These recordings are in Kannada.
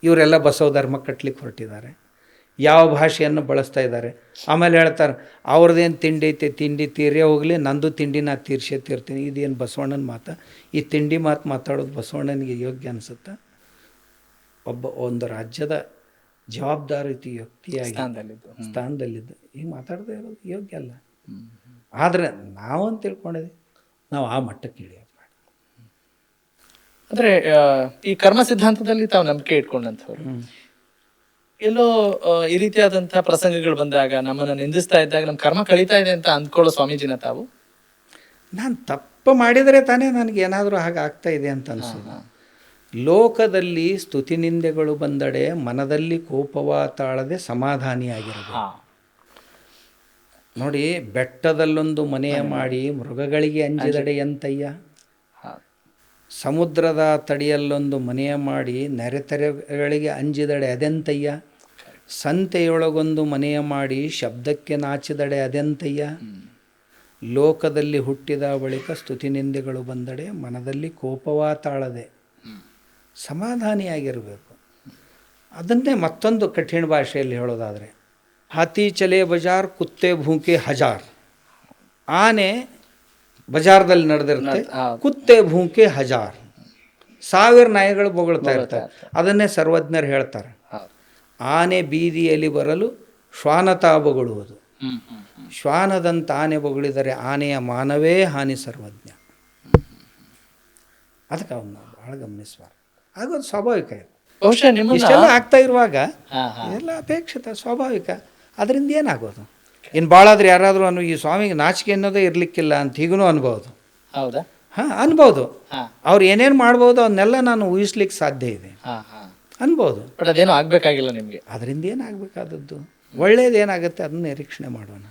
ಇವರೆಲ್ಲ ಬಸವ ಧರ್ಮ ಕಟ್ಲಿಕ್ಕೆ ಹೊರಟಿದ್ದಾರೆ, ಯಾವ ಭಾಷೆಯನ್ನು ಬಳಸ್ತಾ ಇದ್ದಾರೆ. ಆಮೇಲೆ ಹೇಳ್ತಾರೆ ಅವ್ರದ್ದೇನು ತಿಂಡಿ ಐತೆ, ತಿಂಡಿ ತೀರೇ ಹೋಗಲಿ, ನಂದು ತಿಂಡಿ ನಾ ತೀರ್ಸೇ ತೀರ್ತೀನಿ. ಇದೇನು ಬಸವಣ್ಣನ ಮಾತು? ಈ ತಿಂಡಿ ಮಾತು ಮಾತಾಡೋದು ಬಸವಣ್ಣನಿಗೆ ಯೋಗ್ಯ ಅನಿಸುತ್ತಾ? ಒಂದು ರಾಜ್ಯದ ಜವಾಬ್ದಾರಿಯುತ ವ್ಯಕ್ತಿಯಾಗಿ ಸ್ಥಾನದಲ್ಲಿದ್ದು ಈಗ ಮಾತಾಡದೇ ಇರೋದು ಯೋಗ್ಯ ಅಲ್ಲ. ಆದರೆ ನಾವಂತ ತಿಳ್ಕೊಂಡಿದ್ವಿ, ನಾವು ಆ ಮಟ್ಟಕ್ಕೆ ಇಳಿಯೋದು. ಅಂದ್ರೆ ಈ ಕರ್ಮ ಸಿದ್ಧಾಂತದಲ್ಲಿ ತಾವು ನಂಬಿಕೆ ಇಟ್ಕೊಂಡಂಥವ್ರು, ಎಲ್ಲೋ ಈ ರೀತಿಯಾದಂತಹ ಪ್ರಸಂಗಗಳು ಬಂದಾಗ, ನಮ್ಮನ್ನ ನಿಂದಿಸ್ತಾ ಇದ್ದಾಗ ನಮ್ಮ ಕರ್ಮ ಕಳೀತಾ ಇದೆ ಅಂತ ಅಂದ್ಕೊಳ್ಳೋ ಸ್ವಾಮೀಜಿನ ತಾವು? ನಾನು ತಪ್ಪು ಮಾಡಿದರೆ ತಾನೇ ನನಗೆ ಏನಾದರೂ ಹಾಗೆ ಆಗ್ತಾ ಇದೆ ಅಂತ ಅನಿಸೋದು. ಲೋಕದಲ್ಲಿ ಸ್ತುತಿ ನಿಂದೆಗಳು ಬಂದಡೆ ಮನದಲ್ಲಿ ಕೋಪವ ತಾಳದೆ ಸಮಾಧಾನಿಯಾಗಿರಬೇಕು. ನೋಡಿ, ಬೆಟ್ಟದಲ್ಲೊಂದು ಮನೆಯ ಮಾಡಿ ಮೃಗಗಳಿಗೆ ಅಂಜಿದಡೆ ಎಂತಯ್ಯ, ಸಮುದ್ರದ ತಡಿಯಲ್ಲೊಂದು ಮನೆಯ ಮಾಡಿ ನೆರೆತೆರೆಗಳಿಗೆ ಅಂಜಿದಡೆ ಅದೆಂತಯ್ಯ, ಸಂತೆಯೊಳಗೊಂದು ಮನೆಯ ಮಾಡಿ ಶಬ್ದಕ್ಕೆ ನಾಚಿದಡೆ ಅದೆಂತಯ್ಯ. ಲೋಕದಲ್ಲಿ ಹುಟ್ಟಿದ ಬಳಿಕ ಸ್ತುತಿ ನಿಂದೆಗಳು ಬಂದಡೆ ಮನದಲ್ಲಿ ಕೋಪವ ತಾಳದೆ ಸಮಾಧಾನಿಯಾಗಿರಬೇಕು. ಅದನ್ನೇ ಮತ್ತೊಂದು ಕಠಿಣ ಭಾಷೆಯಲ್ಲಿ ಹೇಳೋದಾದರೆ, ಹಾತಿ ಚಲೆ ಬಜಾರ್ ಕುತ್ತೆ ಭೂಕೆ ಹಜಾರ್. ಆನೆ ಬಜಾರ್ದಲ್ಲಿ ನಡೆದಿರುತ್ತೆ, ಕುತ್ತೆ ಭೂಕೆ ಹಜಾರ್. 1000 ನಾಯಿಗಳು ಬೊಗಳ್ತಾ ಇರ್ತಾರೆ. ಅದನ್ನೇ ಸರ್ವಜ್ಞರು ಹೇಳ್ತಾರೆ, ಆನೆ ಬೀದಿಯಲ್ಲಿ ಬರಲು ಶ್ವಾನತಾ ಬೊಗಳುವುದು. ಶ್ವಾನದಂತ ಆನೆ ಬೊಗಳಿದರೆ ಆನೆಯ ಮಾನವೇ ಹಾನಿ ಸರ್ವಜ್ಞ. ಅದಕ್ಕೆ ಅವನ್ನ ಭಾಳ ಗಮನಿಸಬಾರ್ದು. ಆಗೋದು ಸ್ವಾಭಾವಿಕ. ಇಷ್ಟೆಲ್ಲ ಆಗ್ತಾ ಇರುವಾಗ ಇದೆಲ್ಲ ಅಪೇಕ್ಷಿತ, ಸ್ವಾಭಾವಿಕ. ಅದರಿಂದ ಏನಾಗೋದು? ಇನ್ನು ಭಾಳ ಆದ್ರೆ ಯಾರಾದರೂ ಈ ಸ್ವಾಮಿಗೆ ನಾಚಿಕೆ ಅನ್ನೋದೇ ಇರಲಿಕ್ಕಿಲ್ಲ ಅಂತ ಹೀಗೂ ಅನ್ಬೋದು. ಹೌದಾ? ಹಾಂ, ಅನ್ಬೋದು. ಅವ್ರು ಏನೇನು ಮಾಡ್ಬೋದು ಅವನ್ನೆಲ್ಲ ನಾನು ಊಹಿಸ್ಲಿಕ್ಕೆ ಸಾಧ್ಯ ಇದೆ, ಅನ್ಬೋದು. ಬಟ್ ಅದೇನು ಆಗಬೇಕಾಗಿಲ್ಲ ನಿಮಗೆ. ಅದರಿಂದ ಏನಾಗಬೇಕಾದದ್ದು? ಒಳ್ಳೇದೇನಾಗುತ್ತೆ ಅದನ್ನ ನಿರೀಕ್ಷಣೆ ಮಾಡೋಣ.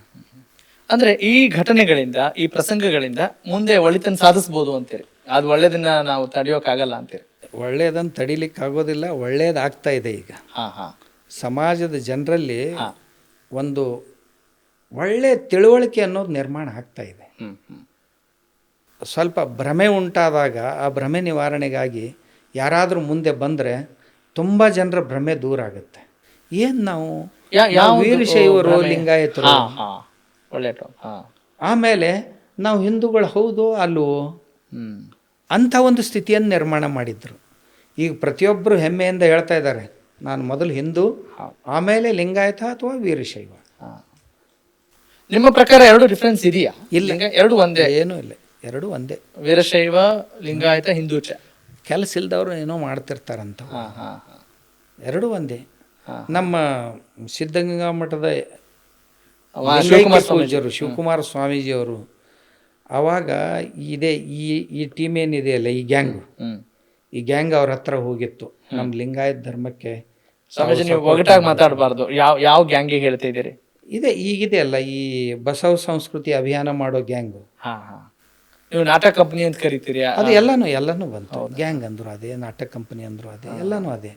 ಅಂದ್ರೆ ಈ ಘಟನೆಗಳಿಂದ, ಈ ಪ್ರಸಂಗಗಳಿಂದ ಮುಂದೆ ಒಳಿತನ್ನು ಸಾಧಿಸ್ಬೋದು ಅಂತೀರಿ? ಅದು ಒಳ್ಳೇದನ್ನ ನಾವು ತಡೆಯೋಕ್ಕಾಗಲ್ಲ ಅಂತೀರಿ? ಒಳ್ಳೇದನ್ನು ತಡಿಲಿಕ್ಕೆ ಆಗೋದಿಲ್ಲ, ಒಳ್ಳೇದಾಗ್ತಾ ಇದೆ ಈಗ. ಸಮಾಜದ ಜನರಲ್ಲಿ ಒಂದು ಒಳ್ಳೆಯ ತಿಳುವಳಿಕೆ ಅನ್ನೋದು ನಿರ್ಮಾಣ ಆಗ್ತಾ ಇದೆ. ಸ್ವಲ್ಪ ಭ್ರಮೆ ಉಂಟಾದಾಗ ಆ ಭ್ರಮೆ ನಿವಾರಣೆಗಾಗಿ ಯಾರಾದರೂ ಮುಂದೆ ಬಂದರೆ ತುಂಬ ಜನರ ಭ್ರಮೆ ದೂರ ಆಗುತ್ತೆ. ಏನು ನಾವು ವೀರಶೈವರು, ಲಿಂಗಾಯತರು, ಆಮೇಲೆ ನಾವು ಹಿಂದೂಗಳು ಹೌದು ಅಲ್ವೋ ಅಂಥ ಒಂದು ಸ್ಥಿತಿಯನ್ನು ನಿರ್ಮಾಣ ಮಾಡಿದ್ರು. ಈಗ ಪ್ರತಿಯೊಬ್ಬರು ಹೆಮ್ಮೆಯಿಂದ ಹೇಳ್ತಾ ಇದ್ದಾರೆ, ನಾನು ಮೊದಲು ಹಿಂದೂ, ಆಮೇಲೆ ಲಿಂಗಾಯತ ಅಥವಾ ವೀರಶೈವ. ನಿಮ್ಮ ಪ್ರಕಾರ ಎರಡು ಡಿಫ್ರೆನ್ಸ್ ಇದೆಯಾ? ಇಲ್ಲ, ಎರಡು ಒಂದೇ. ಏನೂ ಇಲ್ಲ, ಎರಡು ಒಂದೇ. ವೀರಶೈವ, ಲಿಂಗಾಯತ, ಹಿಂದೂಚ. ಕೆಲಸ ಇಲ್ದವ್ರು ಏನೋ ಮಾಡ್ತಿರ್ತಾರಂತ. ಎರಡು ಒಂದೇ. ನಮ್ಮ ಸಿದ್ಧಗಂಗಾ ಮಠದ ಪೂಜ್ಯರು ಶಿವಕುಮಾರ ಸ್ವಾಮೀಜಿಯವರು ಆವಾಗ ಇದೇ ಈ ಟೀಮ್ ಏನಿದೆಯಲ್ಲ, ಈ ಗ್ಯಾಂಗ್ ಅವ್ರ ಹತ್ರ ಹೋಗಿತ್ತು. ನಮ್ಮ ಲಿಂಗಾಯತ ಧರ್ಮಕ್ಕೆ ಸ್ವಾಮೀಜಿ, ನೀವು ಒಗಟಾಗಿ ಮಾತಾಡಬಾರ್ದು. ಯಾವ ಗ್ಯಾಂಗಿಗೆ ಹೇಳ್ತಾ ಇದ್ದೀರಿ? ಈಗಿದೆ ಅಲ್ಲ, ಈ ಬಸವ ಸಂಸ್ಕೃತಿ ಅಭಿಯಾನ ಮಾಡೋ ಗ್ಯಾಂಗು. ನೀವು ನಾಟಕ ಕಂಪನಿ ಅಂತ ಕರಿತೀರಿ? ಅದು ಎಲ್ಲನೂ ಬಂತು. ಗ್ಯಾಂಗ್ ಅಂದರು ಅದೇ, ನಾಟಕ ಕಂಪನಿ ಅಂದರು ಅದೇ, ಎಲ್ಲನೂ ಅದೇ.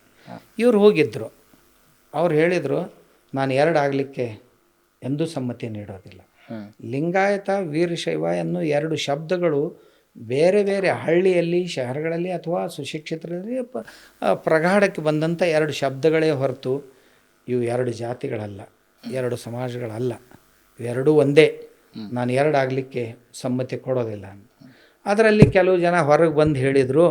ಇವ್ರು ಹೋಗಿದ್ರು, ಅವ್ರು ಹೇಳಿದರು, ನಾನು 2 ಆಗಲಿಕ್ಕೆ ಎಂದೂ ಸಮ್ಮತಿ ನೀಡೋದಿಲ್ಲ. ಲಿಂಗಾಯತ, ವೀರಶೈವ ಅನ್ನೋ 2 ಶಬ್ದಗಳು ಬೇರೆ ಬೇರೆ ಹಳ್ಳಿಯಲ್ಲಿ, ಶಹರಗಳಲ್ಲಿ ಅಥವಾ ಸುಶಿಕ್ಷಿತರಲ್ಲಿ ಪ್ರಗಾಢಕ್ಕೆ ಬಂದಂಥ 2 ಶಬ್ದಗಳೇ ಹೊರತು ಇವು 2 ಜಾತಿಗಳಲ್ಲ, 2 ಸಮಾಜಗಳಲ್ಲ. ಇವೆರಡೂ ಒಂದೇ. ನಾನು 2 ಆಗಲಿಕ್ಕೆ ಸಮ್ಮತಿ ಕೊಡೋದಿಲ್ಲ. ಅದರಲ್ಲಿ ಕೆಲವು ಜನ ಹೊರಗೆ ಬಂದು ಹೇಳಿದರು,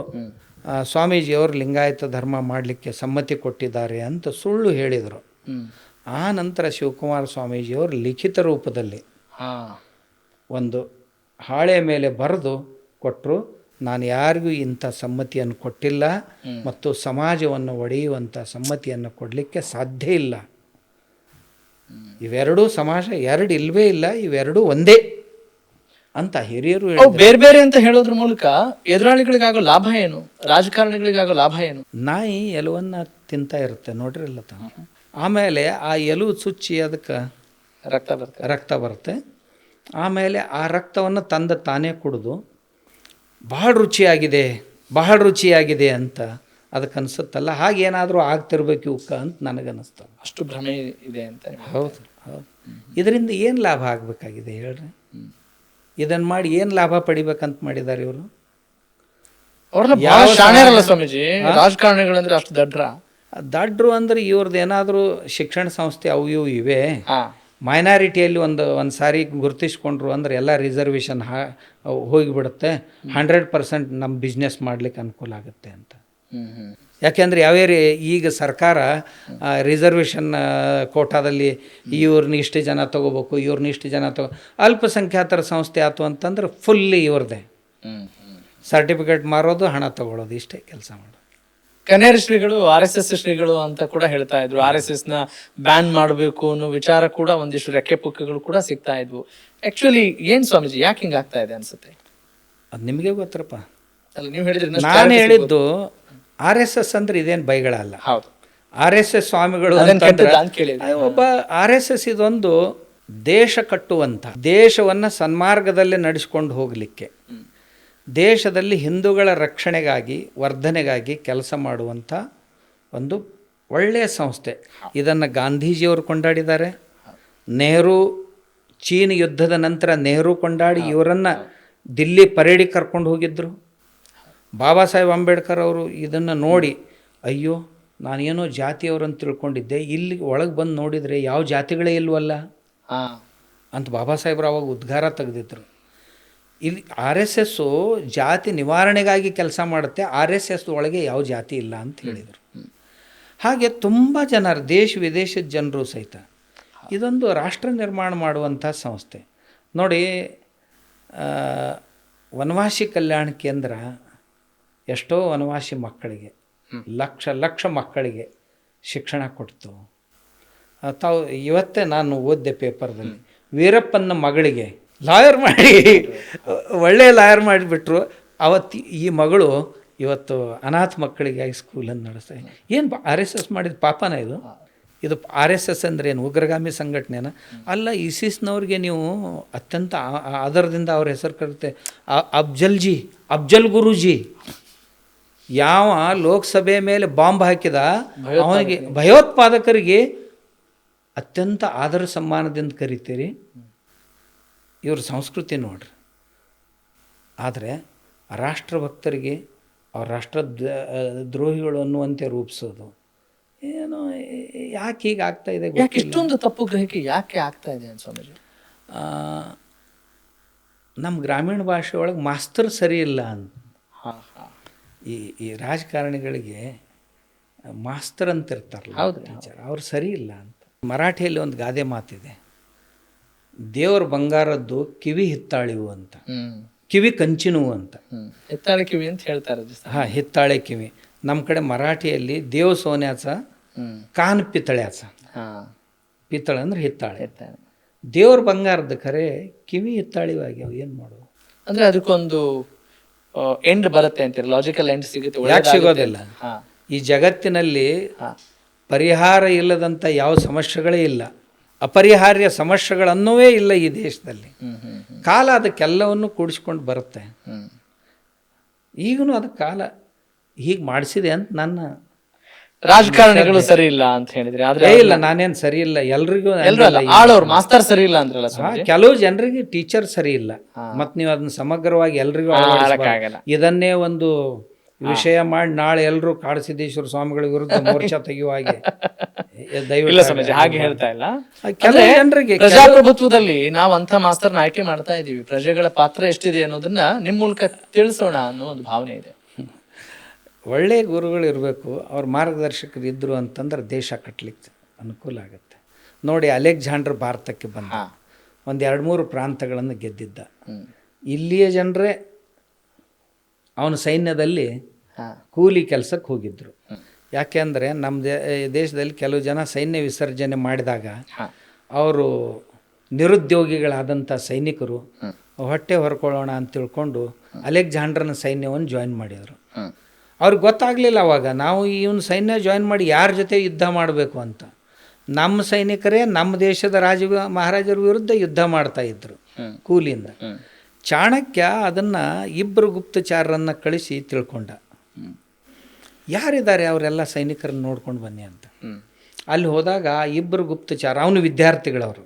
ಸ್ವಾಮೀಜಿಯವರು ಲಿಂಗಾಯತ ಧರ್ಮ ಮಾಡಲಿಕ್ಕೆ ಸಮ್ಮತಿ ಕೊಟ್ಟಿದ್ದಾರೆ ಅಂತ ಸುಳ್ಳು ಹೇಳಿದರು. ಆ ನಂತರ ಶಿವಕುಮಾರ ಸ್ವಾಮೀಜಿಯವರು ಲಿಖಿತ ರೂಪದಲ್ಲಿ ಒಂದು ಹಾಳೆ ಮೇಲೆ ಬರೆದು ಕೊಟ್ಟರು, ನಾನು ಯಾರಿಗೂ ಇಂಥ ಸಮ್ಮತಿಯನ್ನು ಕೊಟ್ಟಿಲ್ಲ ಮತ್ತು ಸಮಾಜವನ್ನು ಒಡೆಯುವಂಥ ಸಮ್ಮತಿಯನ್ನು ಕೊಡಲಿಕ್ಕೆ ಸಾಧ್ಯ ಇಲ್ಲ. ಇವೆರಡೂ ಸಮಾಜ 2 ಇಲ್ವೇ ಇಲ್ಲ, ಇವೆರಡೂ ಒಂದೇ ಅಂತ ಹಿರಿಯರು ಬೇರೆ ಬೇರೆ ಅಂತ ಹೇಳೋದ್ರ ಮೂಲಕ ಎದುರಾಳಿಗಳಿಗಾಗೋ ಲಾಭ ಏನು? ರಾಜಕಾರಣಿಗಳಿಗಾಗೋ ಲಾಭ ಏನು? ನಾಯಿ ಎಲುವನ್ನ ತಿಂತಾ ಇರುತ್ತೆ ನೋಡ್ರಿಲ್ಲ ತಾನು. ಆಮೇಲೆ ಆ ಎಲುವು ಚುಚ್ಚಿ ಅದಕ್ಕೆ ರಕ್ತ ಬರುತ್ತೆ. ಆಮೇಲೆ ಆ ರಕ್ತವನ್ನು ತಂದು ತಾನೇ ಕುಡಿದು ಬಹಳ ರುಚಿಯಾಗಿದೆ ಅಂತ ಅದಕ್ಕೆ ಅನಿಸುತ್ತಲ್ಲ, ಹಾಗೇನಾದರೂ ಆಗ್ತಿರ್ಬೇಕು ಇವಕ್ಕ ಅಂತ ನನಗನ್ನಿಸ್ತು. ಅಷ್ಟು ಭ್ರಮೆ ಇದೆ ಅಂತ. ಹೌದು. ಇದರಿಂದ ಏನು ಲಾಭ ಆಗಬೇಕಾಗಿದೆ ಹೇಳ್ರಿ? ಇದನ್ನು ಮಾಡಿ ಏನು ಲಾಭ ಪಡಿಬೇಕಂತ ಮಾಡಿದ್ದಾರೆ ಇವರು? ಅವ್ರನ್ನ ಶಾಣ್ಯರಲ್ಲ ಸ್ವಾಮೀಜಿ. ರಾಜಕಾರಣಿಗಳಂದ್ರೆ ಅಷ್ಟು ದಡ್ರ ದಡ್ರು ಅಂದ್ರೆ ಇವ್ರದ್ದು ಏನಾದರೂ ಶಿಕ್ಷಣ ಸಂಸ್ಥೆ ಅವು ಇವು ಇವೆ, ಮೈನಾರಿಟಿಯಲ್ಲಿ ಒಂದು ಸಾರಿ ಗುರುತಿಸ್ಕೊಂಡ್ರು ಅಂದ್ರೆ ಎಲ್ಲ ರಿಸರ್ವೇಷನ್ ಹೋಗಿಬಿಡುತ್ತೆ, 100% ನಮ್ಮ ಬಿಸ್ನೆಸ್ ಮಾಡ್ಲಿಕ್ಕೆ ಅನುಕೂಲ ಆಗುತ್ತೆ ಅಂತ. ಯಾಕೆಂದರೆ ಈಗ ಸರ್ಕಾರ ರಿಸರ್ವೇಷನ್ ಕೋಟಾದಲ್ಲಿ ಇವ್ರನ್ನ ಇಷ್ಟು ಜನ ತೊಗೋಬೇಕು, ಇವ್ರನ್ನ ಇಷ್ಟು ಜನ ಅಲ್ಪಸಂಖ್ಯಾತರ ಸಂಸ್ಥೆ ಆಯ್ತು ಅಂತಂದ್ರೆ ಫುಲ್ಲಿ ಇವ್ರದ್ದೇ, ಸರ್ಟಿಫಿಕೇಟ್ ಮಾರೋದು, ಹಣ ತಗೊಳ್ಳೋದು, ಇಷ್ಟೇ ಕೆಲಸ ಮಾಡೋದು. ಕನೇರಿ ಶ್ರೀಗಳು RSS ಶ್ರೀಗಳು ಅಂತ ಕೂಡ ಹೇಳ್ತಾ ಇದ್ರು. RSS ನ ಬ್ಯಾನ್ ಮಾಡಬೇಕು ಅನ್ನೋ ವಿಚಾರ ಕೂಡ ಒಂದಿಷ್ಟು ರೆಕ್ಕೆ ಪುಕ್ಕಗಳು ಕೂಡ ಸಿಗ್ತಾ ಇದ್ವು. ಆಕ್ಚುಲಿ ಏನ್ ಸ್ವಾಮೀಜಿ, ಯಾಕೆ ಹಿಂಗ ಆಗ್ತಾ ಇದೆ ಅನ್ಸುತ್ತೆ? ಅದು ನಿಮಗೆ ಗೊತ್ತರಪ್ಪ. ಅಲ್ಲ, ನೀವು ಹೇಳಿದ್ರೆ ನಾನು ಹೇಳಿದ್ದು RSS ಅಂದ್ರೆ ಇದೇನು ಬೈಗಳಲ್ಲ. ಹೌದು, RSS ಸ್ವಾಮಿಗಳು ಒಬ್ಬ RSS ಇದೊಂದು ದೇಶ ಕಟ್ಟುವಂಥ, ದೇಶವನ್ನು ಸನ್ಮಾರ್ಗದಲ್ಲೇ ನಡೆಸ್ಕೊಂಡು ಹೋಗಲಿಕ್ಕೆ, ದೇಶದಲ್ಲಿ ಹಿಂದೂಗಳ ರಕ್ಷಣೆಗಾಗಿ ವರ್ಧನೆಗಾಗಿ ಕೆಲಸ ಮಾಡುವಂಥ ಒಂದು ಒಳ್ಳೆಯ ಸಂಸ್ಥೆ. ಇದನ್ನು ಗಾಂಧೀಜಿಯವರು ಕೊಂಡಾಡಿದ್ದಾರೆ. ನೆಹರು, ಚೀನ್ ಯುದ್ಧದ ನಂತರ ನೆಹರು ಕೊಂಡಾಡಿ ಇವರನ್ನು ದಿಲ್ಲಿ ಪರೇಡಿಗೆ ಕರ್ಕೊಂಡು ಹೋಗಿದ್ದರು. ಬಾಬಾ ಸಾಹೇಬ್ ಅಂಬೇಡ್ಕರ್ ಅವರು ಇದನ್ನು ನೋಡಿ, ಅಯ್ಯೋ ನಾನೇನೋ ಜಾತಿಯವರಂತ ತಿಳ್ಕೊಂಡಿದ್ದೆ, ಇಲ್ಲಿ ಒಳಗೆ ಬಂದು ನೋಡಿದರೆ ಯಾವ ಜಾತಿಗಳೇ ಇಲ್ವಲ್ಲ ಅಂತ ಬಾಬಾ ಸಾಹೇಬ್ರು ಅವಾಗ ಉದ್ಗಾರ ತೆಗೆದಿದ್ರು. ಇಲ್ಲಿ RSS ಜಾತಿ ನಿವಾರಣೆಗಾಗಿ ಕೆಲಸ ಮಾಡುತ್ತೆ, RSS ಒಳಗೆ ಯಾವ ಜಾತಿ ಇಲ್ಲ ಅಂತ ಹೇಳಿದರು. ಹಾಗೆ ತುಂಬ ಜನರು, ದೇಶ ವಿದೇಶದ ಜನರು ಸಹಿತ ಇದೊಂದು ರಾಷ್ಟ್ರ ನಿರ್ಮಾಣ ಮಾಡುವಂಥ ಸಂಸ್ಥೆ. ನೋಡಿ, ವನವಾಸಿ ಕಲ್ಯಾಣ ಕೇಂದ್ರ ಎಷ್ಟೋ ವನವಾಸಿ ಮಕ್ಕಳಿಗೆ, ಲಕ್ಷ ಮಕ್ಕಳಿಗೆ ಶಿಕ್ಷಣ ಕೊಡ್ತು. ತಾವು ಇವತ್ತೇ ನಾನು ಓದಿದೆ ಪೇಪರ್ದಲ್ಲಿ, ವೀರಪ್ಪನ ಮಗಳಿಗೆ ಲಾಯರ್ ಮಾಡಿ, ಒಳ್ಳೆಯ ಲಾಯರ್ ಮಾಡಿಬಿಟ್ರು. ಅವತ್ತು ಈ ಮಗಳು ಇವತ್ತು ಅನಾಥ ಮಕ್ಕಳಿಗಾಗಿ ಸ್ಕೂಲನ್ನು ನಡೆಸ್ತಾ. ಏನು RSS ಮಾಡಿದ ಪಾಪನ ಇದು RSS ಅಂದ್ರೆ ಏನು, ಉಗ್ರಗಾಮಿ ಸಂಘಟನೆನ ಅಲ್ಲ. ISISನವ್ರಿಗೆ ನೀವು ಅತ್ಯಂತ ಆಧಾರದಿಂದ ಅವ್ರ ಹೆಸರು ಕರುತ್ತೆ. ಅಫ್ಜಲ್ ಗುರೂಜಿ ಯಾವ ಲೋಕಸಭೆ ಮೇಲೆ ಬಾಂಬ್ ಹಾಕಿದ ಅವನಿಗೆ, ಭಯೋತ್ಪಾದಕರಿಗೆ ಅತ್ಯಂತ ಆದರ ಸಮ್ಮಾನದಿಂದ ಕರಿತೀರಿ. ಇವ್ರ ಸಂಸ್ಕೃತಿ ನೋಡ್ರಿ. ಆದರೆ ರಾಷ್ಟ್ರಭಕ್ತರಿಗೆ ಅವ್ರ ರಾಷ್ಟ್ರ ದ್ರೋಹಿಗಳು ಅನ್ನುವಂತೆ ರೂಪಿಸೋದು ಏನೋ, ಯಾಕೆ ಹೀಗೆ ಆಗ್ತಾ ಇದೆ? ಇಷ್ಟೊಂದು ತಪ್ಪು ಗ್ರಹಿಕೆ ಯಾಕೆ ಆಗ್ತಾ ಇದೆ ಸ್ವಾಮೀಜಿ? ನಮ್ಮ ಗ್ರಾಮೀಣ ಭಾಷೆ ಒಳಗೆ ಮಾಸ್ತರ್ ಸರಿ ಇಲ್ಲ ಅಂತ. ಈ ರಾಜಕಾರಣಿಗಳಿಗೆ ಮಾಸ್ತರ್ ಅಂತ ಇರ್ತಾರಲ್ಲ, ಟೀಚರ್, ಅವ್ರು ಸರಿ ಇಲ್ಲ ಅಂತ. ಮರಾಠಿಯಲ್ಲಿ ಒಂದು ಗಾದೆ ಮಾತಿದೆ, ದೇವ್ರ ಬಂಗಾರದ್ದು ಕಿವಿ ಹಿತ್ತಾಳಿವು ಅಂತ, ಕಿವಿ ಕಂಚಿನುವು ಅಂತ. ಹಿತ್ತಾಳೆ ಕಿವಿ ಅಂತ ಹೇಳ್ತಾರೆ. ಹಿತ್ತಾಳೆ ಕಿವಿ. ನಮ್ಮ ಕಡೆ ಮರಾಠಿಯಲ್ಲಿ ದೇವ್ ಸೋನ್ಯಾಚ, ಕಾನ್ ಪಿತ್ತಳ್ಯಾಚ. ಪಿತ್ತಳ ಅಂದ್ರೆ ಹಿತ್ತಾಳೆ. ದೇವ್ರ ಬಂಗಾರದ ಖರೆ ಕಿವಿ ಹಿತ್ತಾಳಿವಾಗ್ಯಾವ, ಏನು ಮಾಡೋದು? ಅಂದ್ರೆ ಅದಕ್ಕೊಂದು ಎಂಡ್ ಬರುತ್ತೆ ಅಂತೀರ, ಲಾಜಿಕಲ್ ಎಂಡ್ ಸಿಗುತ್ತೆ. ಯಾಕೆ ಸಿಗೋದಿಲ್ಲ? ಈ ಜಗತ್ತಿನಲ್ಲಿ ಪರಿಹಾರ ಇಲ್ಲದಂಥ ಯಾವ ಸಮಸ್ಯೆಗಳೇ ಇಲ್ಲ, ಅಪರಿಹಾರ್ಯ ಸಮಸ್ಯೆಗಳನ್ನೂವೇ ಇಲ್ಲ ಈ ದೇಶದಲ್ಲಿ. ಕಾಲ ಅದಕ್ಕೆಲ್ಲವನ್ನು ಕೂಡಿಸ್ಕೊಂಡು ಬರುತ್ತೆ. ಈಗಲೂ ಅದಕ್ಕೆ ಕಾಲ ಹೀಗೆ ಮಾಡಿಸಿದೆ ಅಂತ ನನ್ನ ರಾಜಕಾರಣಿಗಳು ಸರಿ ಇಲ್ಲ ಅಂತ ಹೇಳಿದ್ರೆ, ಆದ್ರೆ ಇಲ್ಲ, ನಾನೇನು ಸರಿ ಇಲ್ಲ, ಎಲ್ರಿಗೂ ಮಾಸ್ತರ್ ಸರಿ ಇಲ್ಲ ಅಂದ್ರಲ್ಲ. ಕೆಲವು ಜನರಿಗೆ ಟೀಚರ್ ಸರಿ ಇಲ್ಲ, ಮತ್ತು ನೀವು ಅದನ್ನ ಸಮಗ್ರವಾಗಿ ಎಲ್ರಿಗೂ ಇದನ್ನೇ ಒಂದು ವಿಷಯ ಮಾಡಿ ನಾಳೆ ಎಲ್ಲರೂ ಕಾಡಸಿದ್ದೇಶ್ವರ ಸ್ವಾಮಿಗಳ ವಿರುದ್ಧ ಮೋರ್ಚಾ ತೆಗೆಯುವ ಹಾಗೆ ದಯವಿಟ್ಟು ಹಾಗೆ ಹೇಳ್ತಾ ಇಲ್ಲ. ಕೆಲವು ಜನರಿಗೆ ಪ್ರಜಾಪ್ರಭುತ್ವದಲ್ಲಿ ನಾವು ಅಂತ ಮಾಸ್ತರ್ನ ಆಯ್ಕೆ ಮಾಡ್ತಾ ಇದೀವಿ, ಪ್ರಜೆಗಳ ಪಾತ್ರ ಎಷ್ಟಿದೆ ಅನ್ನೋದನ್ನ ನಿಮ್ಮ ಮೂಲಕ ತಿಳಿಸೋಣ ಅನ್ನೋ ಒಂದು ಭಾವನೆ ಇದೆ. ಒಳ್ಳೆಯ ಗುರುಗಳು ಇರಬೇಕು, ಅವ್ರ ಮಾರ್ಗದರ್ಶಕರು ಇದ್ದರು ಅಂತಂದ್ರೆ ದೇಶ ಕಟ್ಟಲಿಕ್ಕೆ ಅನುಕೂಲ ಆಗುತ್ತೆ. ನೋಡಿ, ಅಲೆಕ್ಸಾಂಡರ್ ಭಾರತಕ್ಕೆ ಬಂದ, ಒಂದು 2-3 ಪ್ರಾಂತಗಳನ್ನು ಗೆದ್ದಿದ್ದ. ಇಲ್ಲಿಯ ಜನರೇ ಅವನ ಸೈನ್ಯದಲ್ಲಿ ಕೂಲಿ ಕೆಲಸಕ್ಕೆ ಹೋಗಿದ್ರು. ಯಾಕೆಂದರೆ ನಮ್ಮ ದೇಶದಲ್ಲಿ ಕೆಲವು ಜನ ಸೈನ್ಯ ವಿಸರ್ಜನೆ ಮಾಡಿದಾಗ ಅವರು ನಿರುದ್ಯೋಗಿಗಳಾದಂಥ ಸೈನಿಕರು ಹೊಟ್ಟೆ ಹೊರ್ಕೊಳ್ಳೋಣ ಅಂತ ತಿಳ್ಕೊಂಡು ಅಲೆಕ್ಸಾಂಡರ್ನ ಸೈನ್ಯವನ್ನು ಜಾಯಿನ್ ಮಾಡಿದರು. ಅವ್ರಿಗೆ ಗೊತ್ತಾಗಲಿಲ್ಲ ಅವಾಗ, ನಾವು ಇವನು ಸೈನ್ಯ ಜಾಯಿನ್ ಮಾಡಿ ಯಾರ ಜೊತೆ ಯುದ್ಧ ಮಾಡಬೇಕು ಅಂತ. ನಮ್ಮ ಸೈನಿಕರೇ ನಮ್ಮ ದೇಶದ ಮಹಾರಾಜರ ವಿರುದ್ಧ ಯುದ್ಧ ಮಾಡ್ತಾ ಇದ್ರು ಕೂಲಿಯಿಂದ. ಚಾಣಕ್ಯ ಅದನ್ನು 2 ಗುಪ್ತಚಾರರನ್ನು ಕಳಿಸಿ ತಿಳ್ಕೊಂಡ, ಯಾರಿದ್ದಾರೆ ಅವರೆಲ್ಲ ಸೈನಿಕರನ್ನು ನೋಡ್ಕೊಂಡು ಬನ್ನಿ ಅಂತ. ಅಲ್ಲಿ ಹೋದಾಗ 2 ಗುಪ್ತಚಾರ, ಅವನು ವಿದ್ಯಾರ್ಥಿಗಳವರು,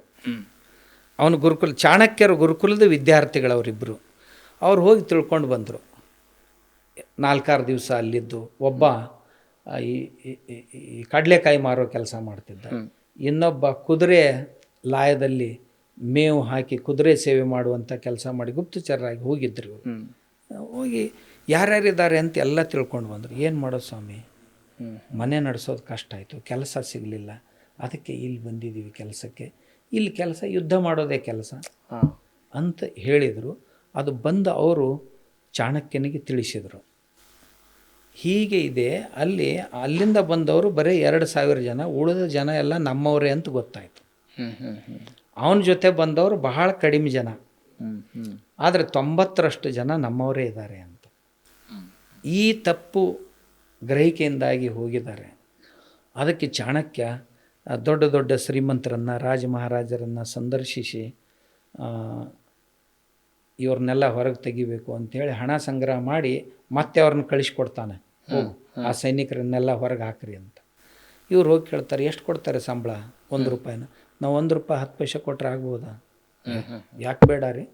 ಅವನು ಗುರುಕುಲ, ಚಾಣಕ್ಯರು ಗುರುಕುಲದ ವಿದ್ಯಾರ್ಥಿಗಳವರಿಬ್ಬರು. ಅವ್ರು ಹೋಗಿ ತಿಳ್ಕೊಂಡು ಬಂದರು. 4-6 ದಿವಸ ಅಲ್ಲಿದ್ದು ಒಬ್ಬ ಈ ಕಡಲೆಕಾಯಿ ಮಾರೋ ಕೆಲಸ ಮಾಡ್ತಿದ್ದ. ಇನ್ನೊಬ್ಬ ಕುದುರೆ ಲಾಯದಲ್ಲಿ ಮೇವು ಹಾಕಿ ಕುದುರೆ ಸೇವೆ ಮಾಡುವಂಥ ಕೆಲಸ ಮಾಡಿ ಗುಪ್ತಚರರಾಗಿ ಹೋಗಿದ್ರು. ಹೋಗಿ ಯಾರ್ಯಾರಿದ್ದಾರೆ ಅಂತ ಎಲ್ಲ ತಿಳ್ಕೊಂಡು ಬಂದರು. ಏನು ಮಾಡೋದು ಸ್ವಾಮಿ, ಮನೆ ನಡೆಸೋದು ಕಷ್ಟ ಆಯಿತು, ಕೆಲಸ ಸಿಗಲಿಲ್ಲ, ಅದಕ್ಕೆ ಇಲ್ಲಿ ಬಂದಿದ್ದೀವಿ ಕೆಲಸಕ್ಕೆ. ಇಲ್ಲಿ ಕೆಲಸ ಯುದ್ಧ ಮಾಡೋದೇ ಕೆಲಸ ಅಂತ ಹೇಳಿದರು. ಅದು ಬಂದು ಅವರು ಚಾಣಕ್ಯನಿಗೆ ತಿಳಿಸಿದರು. ಹೀಗೆ ಇದೆ ಅಲ್ಲಿ. ಅಲ್ಲಿಂದ ಬಂದವರು ಬರೀ 2,000 ಜನ, ಉಳಿದ ಜನ ಎಲ್ಲ ನಮ್ಮವರೇ ಅಂತ ಗೊತ್ತಾಯಿತು. ಅವನ ಜೊತೆ ಬಂದವರು ಬಹಳ ಕಡಿಮೆ ಜನ, ಆದರೆ 90ರಷ್ಟು ಜನ ನಮ್ಮವರೇ ಇದ್ದಾರೆ ಅಂತ. ಈ ತಪ್ಪು ಗ್ರಹಿಕೆಯಿಂದಾಗಿ ಹೋಗಿದ್ದಾರೆ. ಅದಕ್ಕೆ ಚಾಣಕ್ಯ ದೊಡ್ಡ ದೊಡ್ಡ ಶ್ರೀಮಂತರನ್ನು, ರಾಜ ಮಹಾರಾಜರನ್ನು ಸಂದರ್ಶಿಸಿ ಇವ್ರನ್ನೆಲ್ಲ ಹೊರಗೆ ತೆಗಿಬೇಕು ಅಂಥೇಳಿ ಹಣ ಸಂಗ್ರಹ ಮಾಡಿ ಮತ್ತೆ ಅವ್ರನ್ನ ಕಳಿಸ್ಕೊಡ್ತಾನೆ. ಹೋಗು ಆ ಸೈನಿಕರನ್ನೆಲ್ಲ ಹೊರಗೆ ಹಾಕ್ರಿ ಅಂತ. ಇವ್ರು ಹೋಗಿ ಕೇಳ್ತಾರೆ, ಎಷ್ಟು ಕೊಡ್ತಾರೆ ಸಂಬಳ? 1 ರೂಪಾಯಿನ. ನಾವು 1 ರೂಪಾಯಿ 10 ಪೈಸೆ ಕೊಟ್ಟರೆ ಆಗ್ಬೋದಾ? ಯಾಕೆ ಬೇಡ ರೀ,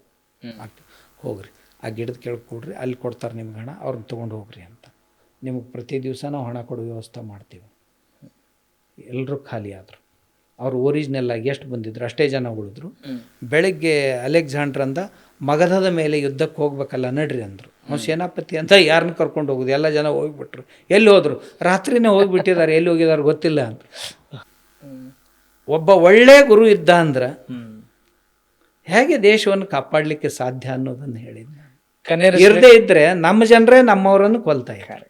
ಆಗ್ತದೆ, ಹೋಗ್ರಿ ಆ ಗಿಡದ ಕೆಳಗೆ ಕೊಡ್ರಿ, ಅಲ್ಲಿ ಕೊಡ್ತಾರೆ ನಿಮ್ಗೆ ಹಣ, ಅವ್ರನ್ನ ತೊಗೊಂಡು ಹೋಗ್ರಿ ಅಂತ. ನಿಮಗೆ ಪ್ರತಿ ದಿವಸ ನಾವು ಹಣ ಕೊಡೋ ವ್ಯವಸ್ಥೆ ಮಾಡ್ತೀವಿ. ಎಲ್ಲರೂ ಖಾಲಿ ಆದರು. ಅವ್ರು ಒರಿಜಿನಲ್ ಆಗಿ ಎಷ್ಟು ಬಂದಿದ್ರು ಅಷ್ಟೇ ಜನ ಉಳಿದ್ರು. ಬೆಳಗ್ಗೆ ಅಲೆಕ್ಸಾಂಡ್ರ್ ಅಂದ, ಮಗಧದ ಮೇಲೆ ಯುದ್ಧಕ್ಕೆ ಹೋಗ್ಬೇಕಲ್ಲ ನಡ್ರಿ ಅಂದರು. ಅವ್ನು ಸೇನಾಪತಿ ಅಂತ ಯಾರನ್ನ ಕರ್ಕೊಂಡು ಹೋಗೋದು? ಎಲ್ಲ ಜನ ಹೋಗಿಬಿಟ್ರು. ಎಲ್ಲಿ ಹೋದರು? ರಾತ್ರಿನೇ ಹೋಗಿಬಿಟ್ಟಿದ್ದಾರೆ, ಎಲ್ಲಿ ಹೋಗಿದ್ದಾರೆ ಗೊತ್ತಿಲ್ಲ ಅಂತ. ಒಬ್ಬ ಒಳ್ಳೆ ಗುರು ಇದ್ದ ಅಂದ್ರೆ ಹೇಗೆ ದೇಶವನ್ನು ಕಾಪಾಡಲಿಕ್ಕೆ ಸಾಧ್ಯ ಅನ್ನೋದನ್ನು ಹೇಳಿದ್ದೆ. ಇರದೇ ಇದ್ದರೆ ನಮ್ಮ ಜನರೇ ನಮ್ಮವರನ್ನು ಕೊಲ್ತಾ ಇದ್ದಾರೆ.